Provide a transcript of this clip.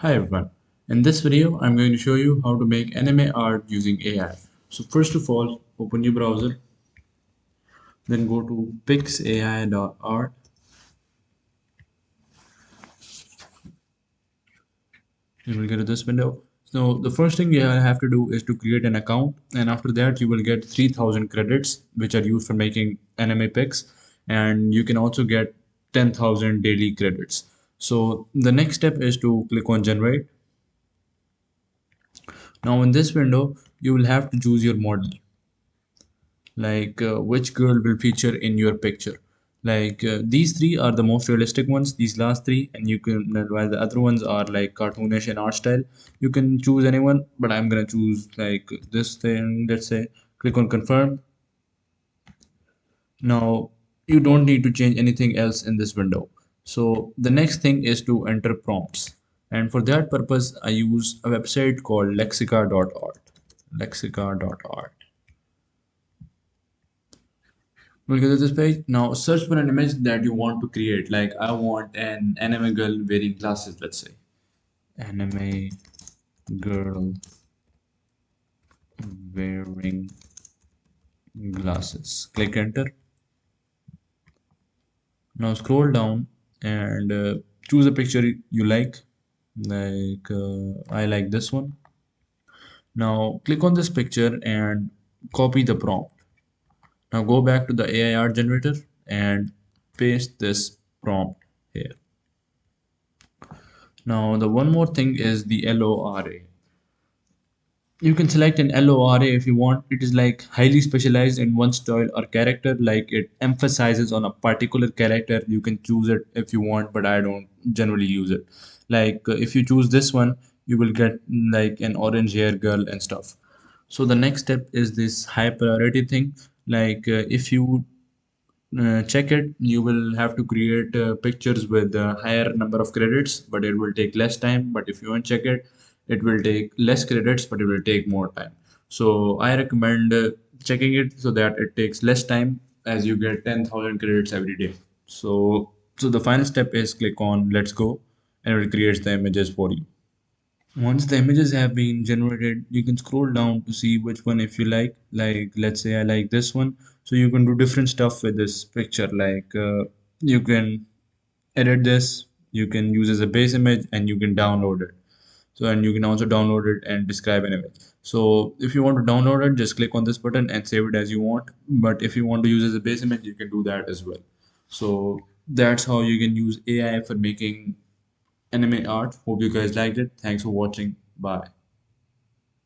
Hi everyone. In this video, I'm going to show you how to make anime art using AI. So first of all, open your browser, then go to PixAI.Art. You will get to this window. So the first thing you have to do is to create an account, and after that you will get 3000 credits which are used for making anime pics, and you can also get 10,000 daily credits. So the next step is to click on generate. Now in this window, you will have to choose your model, like which girl will feature in your picture. Like these three are the most realistic ones, these last three, and you can, while the other ones are like cartoonish in art style, you can choose anyone, but I'm gonna choose like this thing. Let's say click on confirm. Now you don't need to change anything else in this window. So the next thing is to enter prompts, and for that purpose I use a website called lexica.art. We'll get to this page. Now search for an image that you want to create. Like I want an anime girl wearing glasses, let's say. Anime girl wearing glasses. Click enter. Now scroll down and choose a picture you like. Like I like this one. Now click on this picture and copy the prompt. Now go back to the AI art generator and paste this prompt here. Now the one more thing is the LORA. You can select an LORA if you want. It is like highly specialized in one style or character, like it emphasizes on a particular character. You can choose it if you want, but I don't generally use it. Like if you choose this one, you will get like an orange hair girl and stuff. So the next step is this high priority thing. Like if you check it, you will have to create pictures with a higher number of credits, but it will take less time. But if you uncheck it, it will take less credits, but it will take more time. So I recommend checking it so that it takes less time, as you get 10,000 credits every day. So the final step is click on let's go, and it creates the images for you. Once the images have been generated, you can scroll down to see which one if you like. Like, let's say I like this one. So you can do different stuff with this picture. Like, you can edit this, you can use as a base image, and you can download it. So, and you can also download it and describe an image. So, if you want to download it, just click on this button and save it as you want. But if you want to use as a base image, you can do that as well. So, that's how you can use AI for making anime art. Hope you guys liked it. Thanks for watching. Bye.